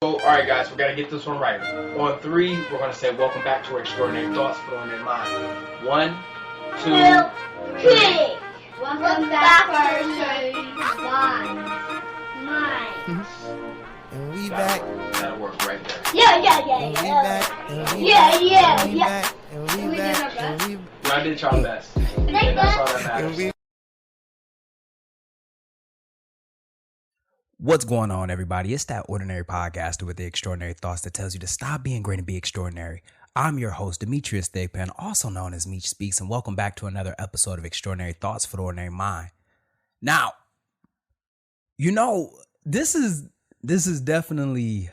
So, all right, guys, we got to get this one right. On three, we're going to say, welcome back to Extraordinary Thoughts for On Their Mind. 1, 2, 3. Welcome back to Mind. And we back. That'll work right there. Yeah. And we back. And we Yeah. back. And we back. And we We did our back. And we Y'all did y'all best. And that's all that and matters. we What's going on, everybody? It's that ordinary podcaster with the extraordinary thoughts that tells you to stop being great and be extraordinary. I'm your host, Demetrius Thigpen, also known as Meech Speaks, and welcome back to another episode of Extraordinary Thoughts for the Ordinary Mind. Now, you know, this is definitely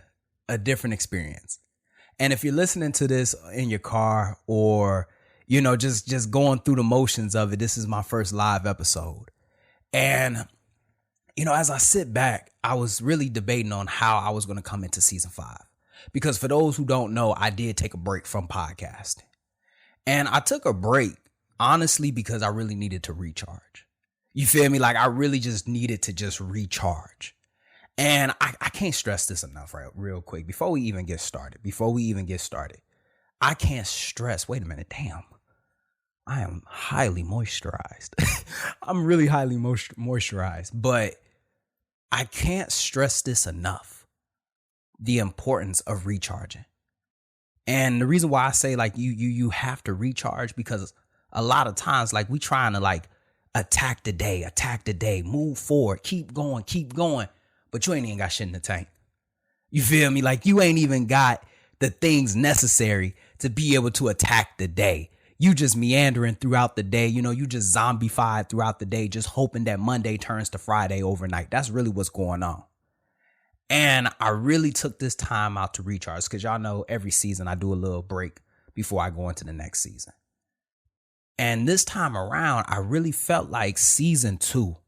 a different experience. And if you're listening to this in your car or, you know, just going through the motions of it, this is my first live episode. And you know, as I sit back, I was really debating on how I was going to come into season 5. Because for those who don't know, I did take a break from podcasting. And I took a break, honestly, because I really needed to recharge. You feel me? Like, I really just needed to just recharge. And I can't stress this enough, right? Real quick, before we even get started, I can't stress, wait a minute, damn. I am highly moisturized. I'm really highly moisturized, but I can't stress this enough. The importance of recharging. And the reason why I say like you have to recharge, because a lot of times like we trying to like attack the day, move forward, keep going, but you ain't even got shit in the tank. You feel me? Like you ain't even got the things necessary to be able to attack the day. You just meandering throughout the day. You know, you just zombified throughout the day, just hoping that Monday turns to Friday overnight. That's really what's going on. And I really took this time out to recharge because y'all know every season I do a little break before I go into the next season. And this time around, I really felt like season 4.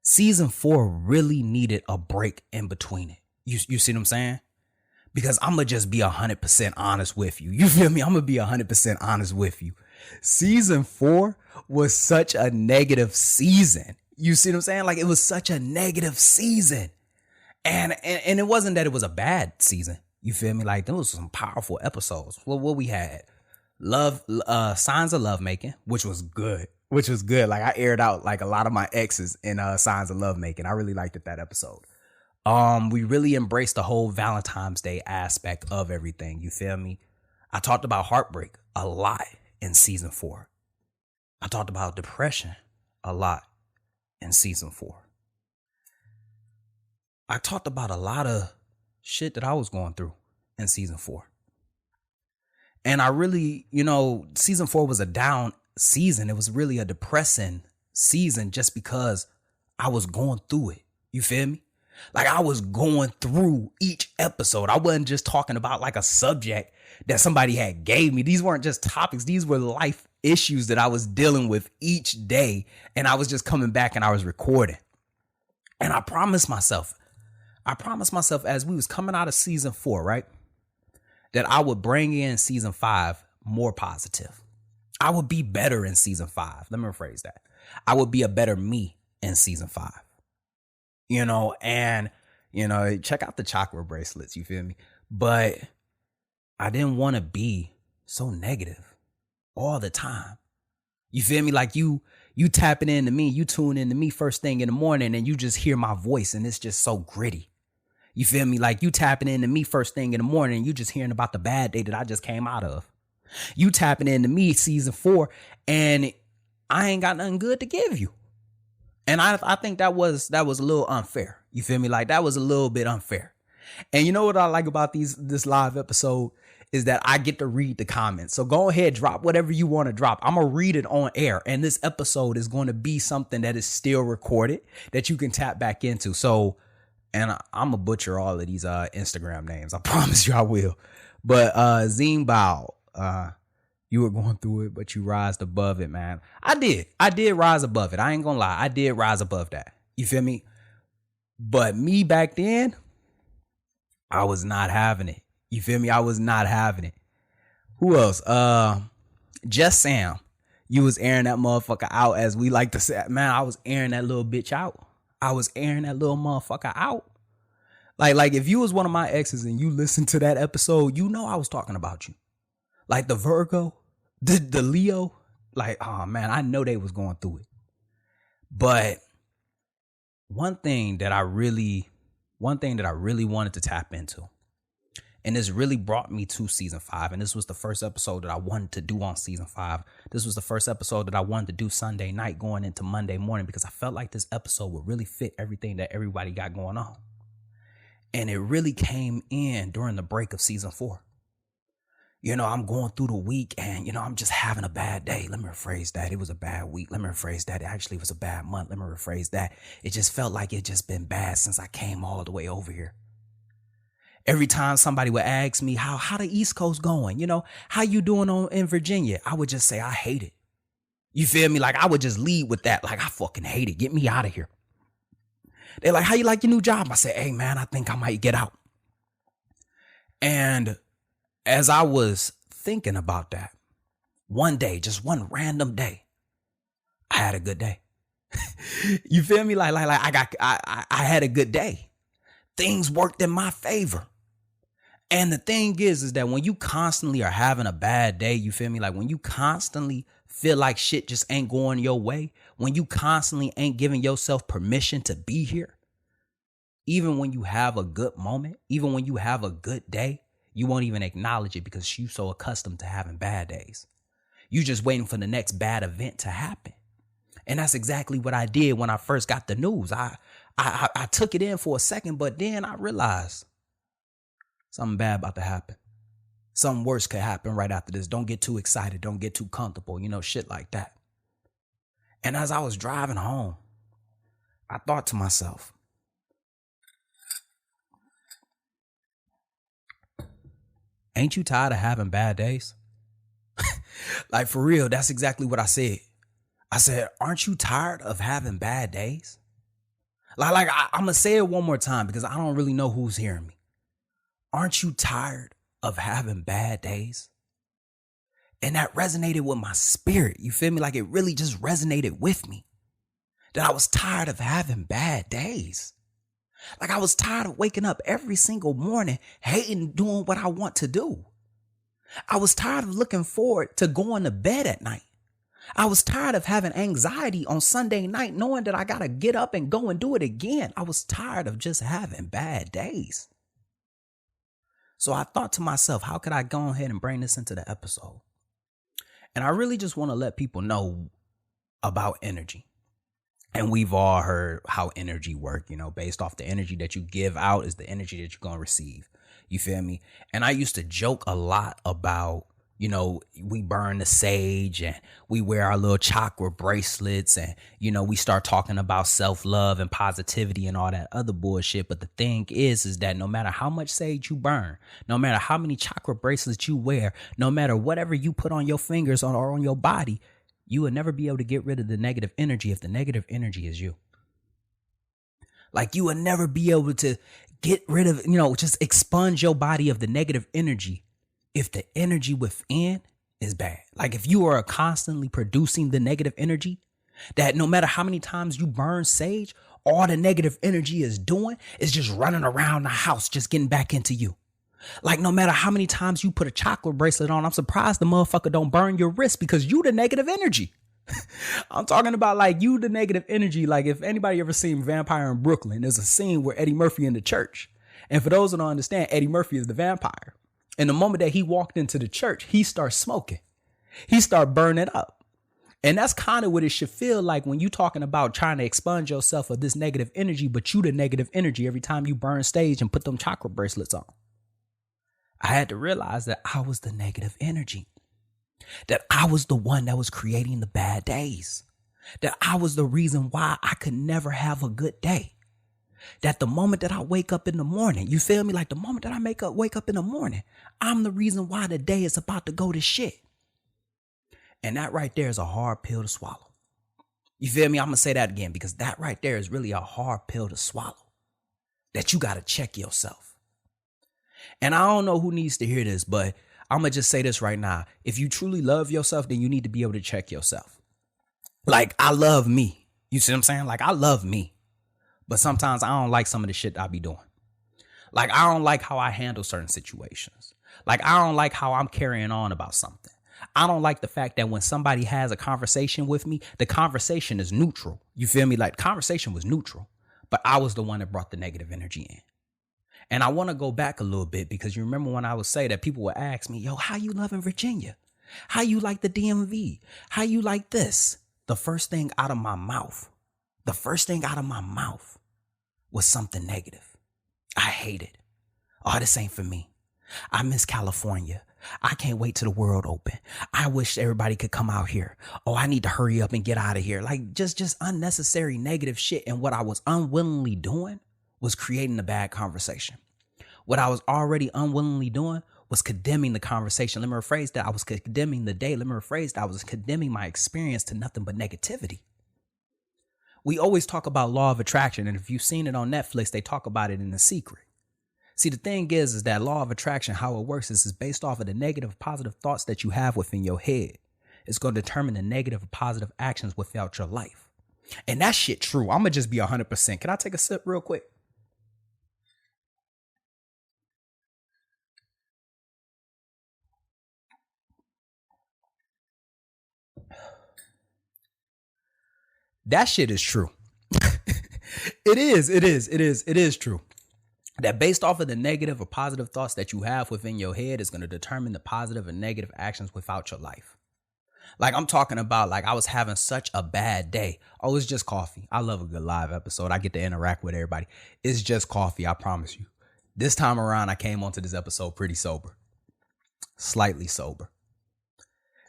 Season 4 really needed a break in between it. You see what I'm saying? Because I'm going to just be 100% honest with you. You feel me? I'm going to be 100% honest with you. Season 4 was such a negative season. You see what I'm saying? Like it was such a negative season. And it wasn't that it was a bad season. You feel me? Like there was some powerful episodes. Well, what we had? Signs of Lovemaking, which was good. Like I aired out like a lot of my exes in Signs of Lovemaking. I really liked that episode. We really embraced the whole Valentine's Day aspect of everything. You feel me? I talked about heartbreak a lot in season 4. I talked about depression a lot in season 4. I talked about a lot of shit that I was going through in season 4. And I really, you know, season 4 was a down season. It was really a depressing season just because I was going through it. You feel me? Like I was going through each episode. I wasn't just talking about like a subject that somebody had gave me. These weren't just topics. These were life issues that I was dealing with each day. And I was just coming back and I was recording. And I promised myself as we was coming out of season 4, right? That I would bring in season 5 more positive. I would be better in season 5. Let me rephrase that. I would be a better me in season 5. You know, and, you know, check out the chakra bracelets, you feel me? But I didn't want to be so negative all the time. You feel me? Like you tapping into me, you tune into me first thing in the morning and you just hear my voice and it's just so gritty. You feel me? Like you tapping into me first thing in the morning and you just hearing about the bad day that I just came out of. You tapping into me season 4 and I ain't got nothing good to give you. And I think that was a little unfair. You feel me? Like that was a little bit unfair. And you know what I like about this live episode is that I get to read the comments. So go ahead, drop whatever you want to drop. I'm going to read it on air. And this episode is going to be something that is still recorded that you can tap back into. So, and I'm going to butcher all of these Instagram names. I promise you I will. But Zine Bao, you were going through it, but you rised above it, man. I did rise above it. I ain't gonna lie. I did rise above that. You feel me? But me back then, I was not having it. You feel me? I was not having it. Who else? Just Sam. You was airing that motherfucker out, as we like to say. Man, I was airing that little bitch out. I was airing that little motherfucker out. Like if you was one of my exes and you listened to that episode, you know I was talking about you. Like the Virgo, the Leo, like, oh man, I know they was going through it. But one thing that I really wanted to tap into, and this really brought me to season 5. And this was the first episode that I wanted to do on season 5. This was the first episode that I wanted to do Sunday night going into Monday morning, because I felt like this episode would really fit everything that everybody got going on. And it really came in during the break of season 4. You know, I'm going through the week and, you know, I'm just having a bad day. Let me rephrase that. It was a bad week. Let me rephrase that. It actually was a bad month. Let me rephrase that. It just felt like it just been bad since I came all the way over here. Every time somebody would ask me how the East Coast going, you know, how you doing in Virginia? I would just say, I hate it. You feel me? Like I would just lead with that. Like I fucking hate it. Get me out of here. They're like, how you like your new job? I said, hey man, I think I might get out. And as I was thinking about that, one day, just one random day, I had a good day. You feel me? Like I had a good day. Things worked in my favor. And the thing is that when you constantly are having a bad day, you feel me? Like when you constantly feel like shit just ain't going your way, when you constantly ain't giving yourself permission to be here, even when you have a good moment, even when you have a good day, you won't even acknowledge it because you're so accustomed to having bad days. You just waiting for the next bad event to happen. And that's exactly what I did when I first got the news. I took it in for a second, but then I realized something bad about to happen. Something worse could happen right after this. Don't get too excited. Don't get too comfortable. You know, shit like that. And as I was driving home, I thought to myself, ain't you tired of having bad days? Like for real, that's exactly what I said. I said, aren't you tired of having bad days? Like I'm going to say it one more time because I don't really know who's hearing me. Aren't you tired of having bad days? And that resonated with my spirit. You feel me? Like it really just resonated with me. That I was tired of having bad days. Like I was tired of waking up every single morning, hating doing what I want to do. I was tired of looking forward to going to bed at night. I was tired of having anxiety on Sunday night, knowing that I got to get up and go and do it again. I was tired of just having bad days. So I thought to myself, how could I go ahead and bring this into the episode? And I really just want to let people know about energy. And we've all heard how energy works, you know, based off the energy that you give out is the energy that you're going to receive. You feel me? And I used to joke a lot about, you know, we burn the sage and we wear our little chakra bracelets and, you know, we start talking about self-love and positivity and all that other bullshit. But the thing is that no matter how much sage you burn, no matter how many chakra bracelets you wear, no matter whatever you put on your fingers or on your body, you will never be able to get rid of the negative energy if the negative energy is you. Like you will never be able to get rid of, you know, just expunge your body of the negative energy if the energy within is bad. Like if you are constantly producing the negative energy, that no matter how many times you burn sage, all the negative energy is doing is just running around the house, just getting back into you. Like no matter how many times you put a chocolate bracelet on, I'm surprised the motherfucker don't burn your wrist because you the negative energy. I'm talking about like you the negative energy. Like if anybody ever seen Vampire in Brooklyn, there's a scene where Eddie Murphy in the church. And for those who don't understand, Eddie Murphy is the vampire. And the moment that he walked into the church, he starts smoking. He started burning up. And that's kind of what it should feel like when you talking about trying to expunge yourself of this negative energy, but you the negative energy every time you burn stage and put them chakra bracelets on. I had to realize that I was the negative energy, that I was the one that was creating the bad days, that I was the reason why I could never have a good day. That the moment that I wake up in the morning, you feel me? Like the moment that I wake up in the morning, I'm the reason why the day is about to go to shit. And that right there is a hard pill to swallow. You feel me? I'm going to say that again because that right there is really a hard pill to swallow. That you got to check yourself. And I don't know who needs to hear this, but I'm going to just say this right now. If you truly love yourself, then you need to be able to check yourself. Like I love me. You see what I'm saying? Like I love me. But sometimes I don't like some of the shit I be doing. Like, I don't like how I handle certain situations. Like, I don't like how I'm carrying on about something. I don't like the fact that when somebody has a conversation with me, the conversation is neutral. You feel me? Like, conversation was neutral, but I was the one that brought the negative energy in. And I want to go back a little bit because you remember when I would say that people would ask me, yo, how you loving Virginia? How you like the DMV? How you like this? The first thing out of my mouth was something negative. I hate it. Oh, this ain't for me. I miss California. I can't wait till the world open. I wish everybody could come out here. Oh, I need to hurry up and get out of here. Like just unnecessary negative shit. And what I was unwillingly doing was creating a bad conversation. What I was already unwillingly doing was condemning the conversation. Let me rephrase that. I was condemning the day. Let me rephrase that. I was condemning my experience to nothing but negativity. We always talk about law of attraction. And if you've seen it on Netflix, they talk about it in The Secret. See, the thing is that law of attraction, how it works is based off of the negative, positive thoughts that you have within your head. It's going to determine the negative or positive actions without your life. And that shit true. I'm going to just be 100%. Can I take a sip real quick? That shit is true. It is true. That based off of the negative or positive thoughts that you have within your head is going to determine the positive and negative actions without your life. Like I'm talking about, like I was having such a bad day. Oh, it's just coffee. I love a good live episode. I get to interact with everybody. It's just coffee. I promise you. This time around, I came onto this episode pretty sober, slightly sober.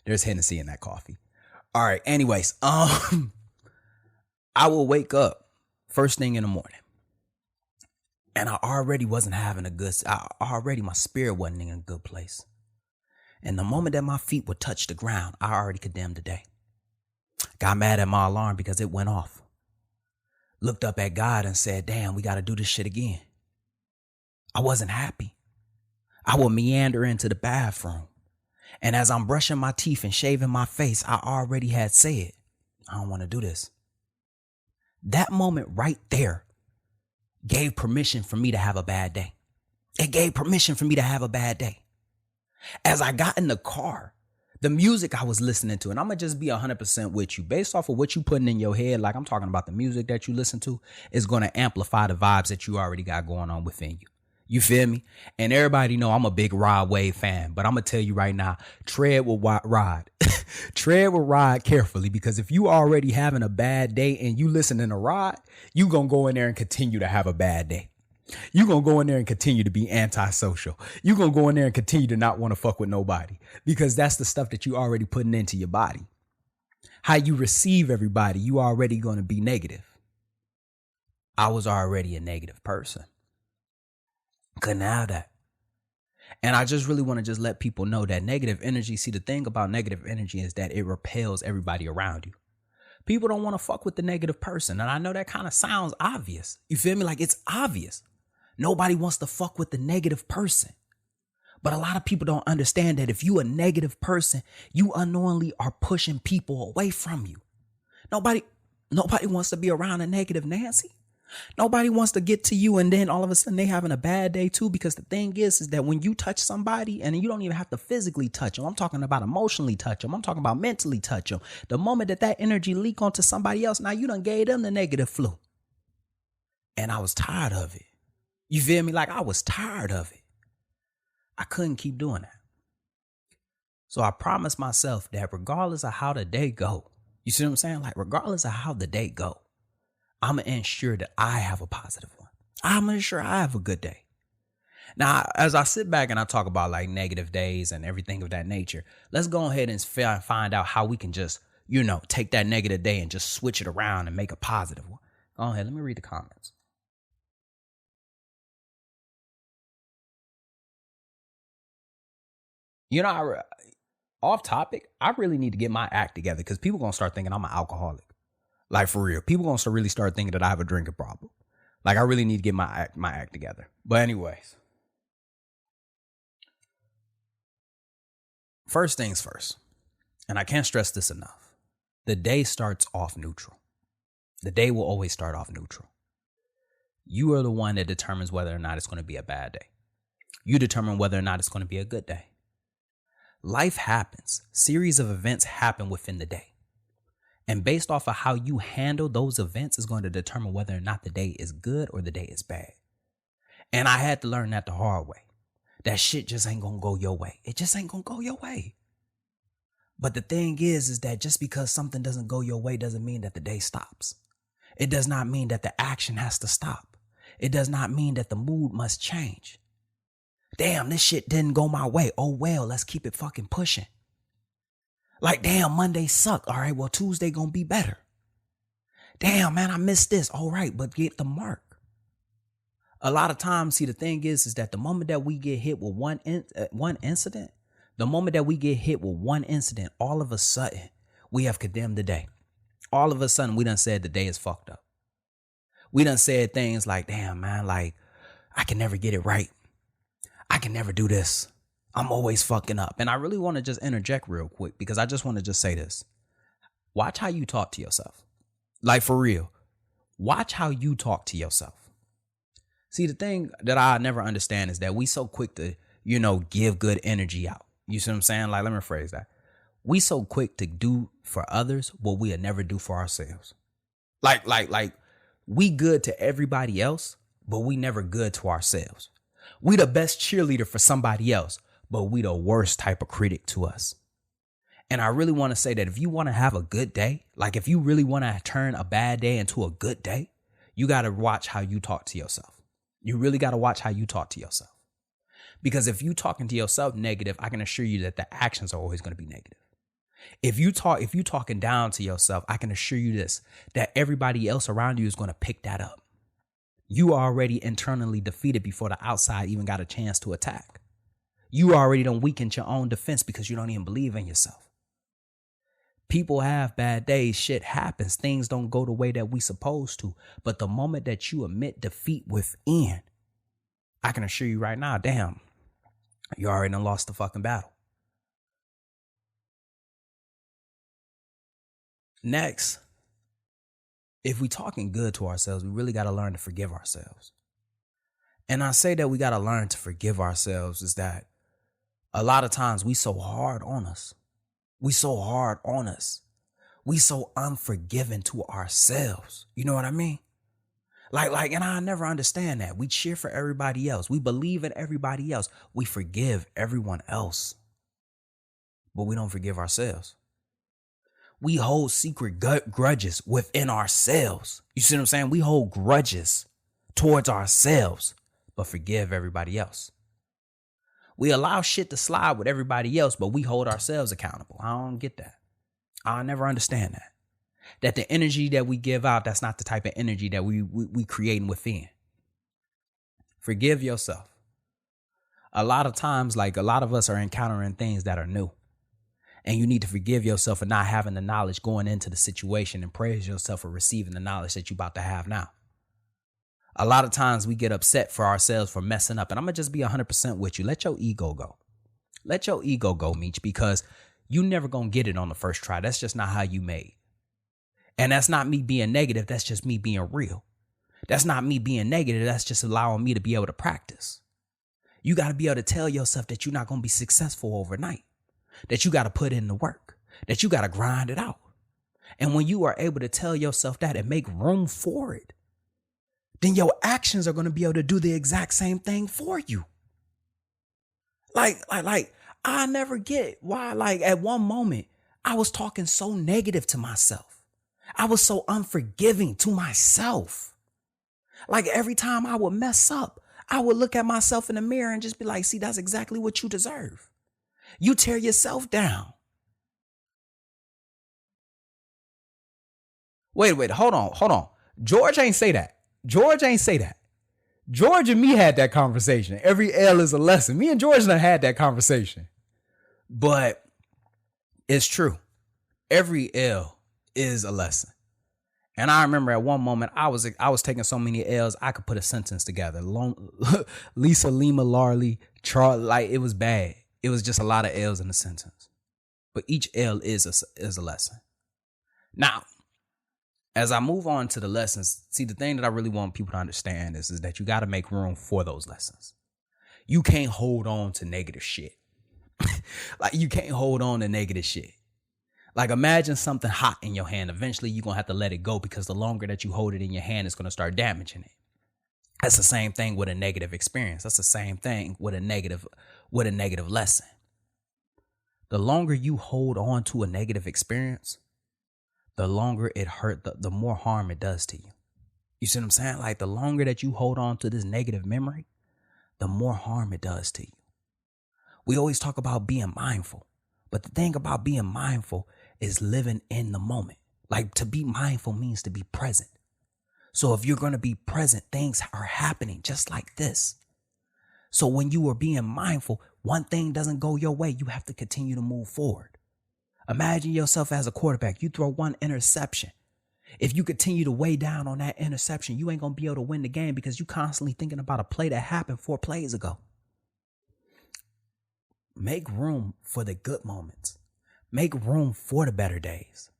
There's Hennessy in that coffee. All right. Anyways, I will wake up first thing in the morning. And I already wasn't having my spirit wasn't in a good place. And the moment that my feet would touch the ground, I already condemned the day. Got mad at my alarm because it went off. Looked up at God and said, damn, we got to do this shit again. I wasn't happy. I would meander into the bathroom. And as I'm brushing my teeth and shaving my face, I already had said, I don't want to do this. That moment right there gave permission for me to have a bad day. It gave permission for me to have a bad day. As I got in the car, the music I was listening to, and I'm going to just be 100% with you based off of what you putting in your head. Like I'm talking about the music that you listen to is going to amplify the vibes that you already got going on within you. You feel me? And everybody know I'm a big Rod Wave fan, but I'm going to tell you right now, tread with Rod. Tread with Rod carefully, because if you already having a bad day and you listening to Rod, you going to go in there and continue to have a bad day. You going to go in there and continue to be antisocial. You going to go in there and continue to not want to fuck with nobody, because that's the stuff that you already putting into your body. How you receive everybody, you already going to be negative. I was already a negative person. Couldn't have that. And I just really want to just let people know that negative energy, see, the thing about negative energy is that it repels everybody around you. People don't want to fuck with the negative person. And I know that kind of sounds obvious. You feel me? Like it's obvious. Nobody wants to fuck with the negative person. But a lot of people don't understand that if you a negative person, you unknowingly are pushing people away from you. Nobody wants to be around a negative Nancy. Nobody wants to get to you and then all of a sudden they having a bad day too, because the thing is that when you touch somebody, and you don't even have to physically touch them, I'm talking about emotionally touch them, I'm talking about mentally touch them. The moment that energy leak onto somebody else, now you done gave them the negative flu. And I was tired of it. You feel me? Like I was tired of it. I couldn't keep doing that. So I promised myself that regardless of how the day go, you see what I'm saying? Like regardless of how the day go, I'm going to ensure that I have a positive one. I'm going to ensure I have a good day. Now, as I sit back and I talk about like negative days and everything of that nature, let's go ahead and find out how we can just, take that negative day and just switch it around and make a positive one. Go ahead. Let me read the comments. Off topic, I really need to get my act together because people going to start thinking I'm an alcoholic. Like for real, people gonna really start thinking that I have a drinking problem. Like I really need to get my act together. But anyways, first things first, and I can't stress this enough. The day starts off neutral. The day will always start off neutral. You are the one that determines whether or not it's going to be a bad day. You determine whether or not it's going to be a good day. Life happens. Series of events happen within the day. And based off of how you handle those events is going to determine whether or not the day is good or the day is bad. And I had to learn that the hard way. That shit just ain't going to go your way. It just ain't going to go your way. But the thing is that just because something doesn't go your way doesn't mean that the day stops. It does not mean that the action has to stop. It does not mean that the mood must change. Damn, this shit didn't go my way. Oh, well, let's keep it fucking pushing. Like, damn, Monday sucked. All right, well, Tuesday gonna be better. Damn, man, I missed this. All right, but get the mark. A lot of times, see, the thing is that the moment that we get hit with one incident, all of a sudden, we have condemned the day. All of a sudden, we done said the day is fucked up. We done said things like, damn, man, like, I can never get it right. I can never do this. I'm always fucking up. And I really want to just interject real quick because I just want to just say this. Watch how you talk to yourself. Like, for real. Watch how you talk to yourself. See, the thing that I never understand is that we so quick to, give good energy out. You see what I'm saying? Like, let me rephrase that. We so quick to do for others what we'll never do for ourselves. Like we good to everybody else, but we never good to ourselves. We the best cheerleader for somebody else, but we the worst type of critic to us. And I really want to say that if you want to have a good day, like if you really want to turn a bad day into a good day, you got to watch how you talk to yourself. You really got to watch how you talk to yourself. Because if you talking to yourself negative, I can assure you that the actions are always going to be negative. If you talking down to yourself, I can assure you this, that everybody else around you is going to pick that up. You are already internally defeated before the outside even got a chance to attack. You already done weakened your own defense because you don't even believe in yourself. People have bad days. Shit happens. Things don't go the way that we supposed to. But the moment that you admit defeat within, I can assure you right now, damn, you already done lost the fucking battle. Next, if we talking good to ourselves, we really got to learn to forgive ourselves. And I say that we got to learn to forgive ourselves is that a lot of times we so hard on us. We so hard on us. We so unforgiving to ourselves. You know what I mean? Like, and I never understand that. We cheer for everybody else. We believe in everybody else. We forgive everyone else. But we don't forgive ourselves. We hold secret grudges within ourselves. You see what I'm saying? We hold grudges towards ourselves, but forgive everybody else. We allow shit to slide with everybody else, but we hold ourselves accountable. I don't get that. I'll never understand that. That the energy that we give out, that's not the type of energy that we creating within. Forgive yourself. A lot of times, like a lot of us are encountering things that are new. And you need to forgive yourself for not having the knowledge going into the situation and praise yourself for receiving the knowledge that you're about to have now. A lot of times we get upset for ourselves for messing up. And I'm going to just be 100% with you. Let your ego go. Let your ego go, Meech, because you never going to get it on the first try. That's just not how you made. And that's not me being negative. That's just me being real. That's not me being negative. That's just allowing me to be able to practice. You got to be able to tell yourself that you're not going to be successful overnight. That you got to put in the work, that you got to grind it out. And when you are able to tell yourself that and make room for it, then your actions are going to be able to do the exact same thing for you. Like, I never get why, like at one moment, I was talking so negative to myself. I was so unforgiving to myself. Like every time I would mess up, I would look at myself in the mirror and just be like, see, that's exactly what you deserve. You tear yourself down. Wait, hold on. George ain't say that. George and me had that conversation. Every L is a lesson. Me and George done had that conversation. But it's true. Every L is a lesson. And I remember at one moment I was taking so many L's I could put a sentence together. Lisa, Lima, Larley, Charlie, like it was bad. It was just a lot of L's in the sentence. But each L is a lesson. Now, as I move on to the lessons, see, the thing that I really want people to understand is that you got to make room for those lessons. You can't hold on to negative shit. Like, you can't hold on to negative shit. Like, imagine something hot in your hand. Eventually, you're going to have to let it go, because the longer that you hold it in your hand, it's going to start damaging it. That's the same thing with a negative experience. That's the same thing with a negative lesson. The longer you hold on to a negative experience, the longer it hurt, the more harm it does to you. You see what I'm saying? Like, the longer that you hold on to this negative memory, the more harm it does to you. We always talk about being mindful, but the thing about being mindful is living in the moment. Like, to be mindful means to be present. So if you're going to be present, things are happening just like this. So when you are being mindful, one thing doesn't go your way, you have to continue to move forward. Imagine yourself as a quarterback. You throw one interception. If you continue to weigh down on that interception, you ain't going to be able to win the game, because you're constantly thinking about a play that happened 4 plays ago. Make room for the good moments. Make room for the better days.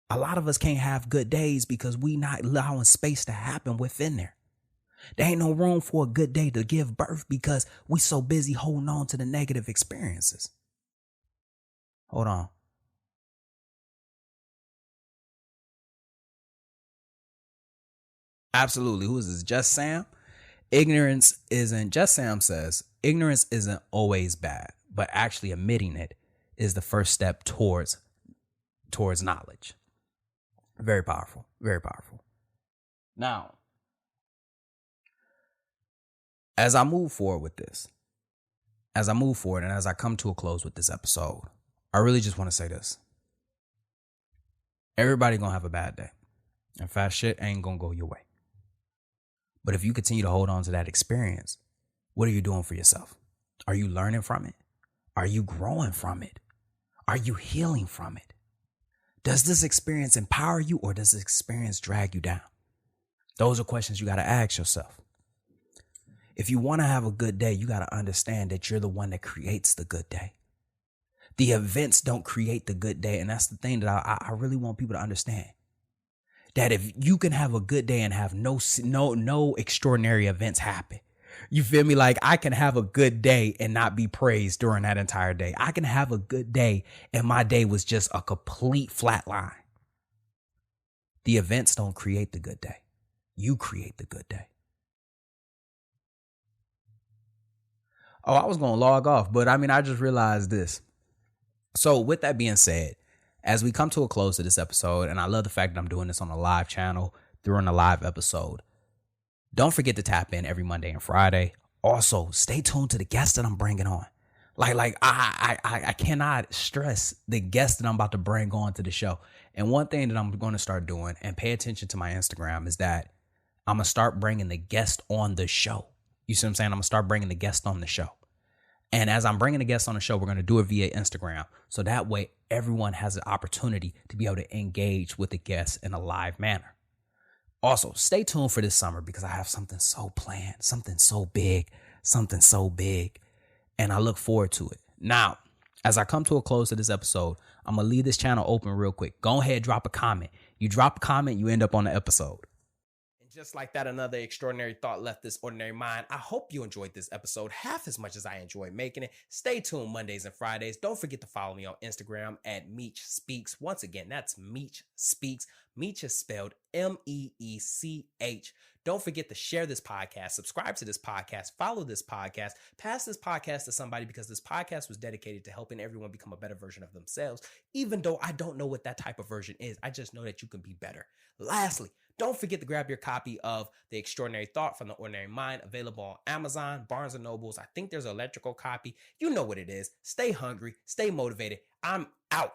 A lot of us can't have good days because we not allowing space to happen within there. There ain't no room for a good day to give birth because we so busy holding on to the negative experiences. Hold on. Absolutely. Who is this? Just Sam? Just Sam says, ignorance isn't always bad, but actually admitting it is the first step towards knowledge. Very powerful. Very powerful. Now, as I move forward with this, and as I come to a close with this episode, I really just want to say this. Everybody gonna have a bad day. And fast shit ain't gonna go your way. But if you continue to hold on to that experience, what are you doing for yourself? Are you learning from it? Are you growing from it? Are you healing from it? Does this experience empower you, or does this experience drag you down? Those are questions you got to ask yourself. If you want to have a good day, you got to understand that you're the one that creates the good day. The events don't create the good day. And that's the thing that I really want people to understand. That if you can have a good day and have no extraordinary events happen, you feel me? Like, I can have a good day and not be praised during that entire day. I can have a good day and my day was just a complete flat line. The events don't create the good day. You create the good day. Oh, I was going to log off, but I just realized this. So with that being said, as we come to a close to this episode, and I love the fact that I'm doing this on a live channel during a live episode, don't forget to tap in every Monday and Friday. Also, stay tuned to the guests that I'm bringing on. I cannot stress the guests that I'm about to bring on to the show. And one thing that I'm going to start doing, and pay attention to my Instagram, is that I'm going to start bringing the guest on the show. You see what I'm saying? I'm going to start bringing the guest on the show. And as I'm bringing the guests on the show, we're going to do it via Instagram. So that way, everyone has an opportunity to be able to engage with the guests in a live manner. Also, stay tuned for this summer, because I have something so planned, something so big, and I look forward to it. Now, as I come to a close to this episode, I'm going to leave this channel open real quick. Go ahead, drop a comment. You drop a comment, you end up on the episode. And just like that, another extraordinary thought left this ordinary mind. I hope you enjoyed this episode half as much as I enjoyed making it. Stay tuned Mondays and Fridays. Don't forget to follow me on Instagram at Meech Speaks. Once again, that's Meech Speaks. Meech is spelled M-E-E-C-H. Don't forget to share this podcast, subscribe to this podcast, follow this podcast, pass this podcast to somebody, because this podcast was dedicated to helping everyone become a better version of themselves. Even though I don't know what that type of version is, I just know that you can be better. Lastly, don't forget to grab your copy of The Extraordinary Thought from the Ordinary Mind, available on Amazon, Barnes & Nobles. I think there's an electrical copy. You know what it is. Stay hungry, stay motivated. I'm out.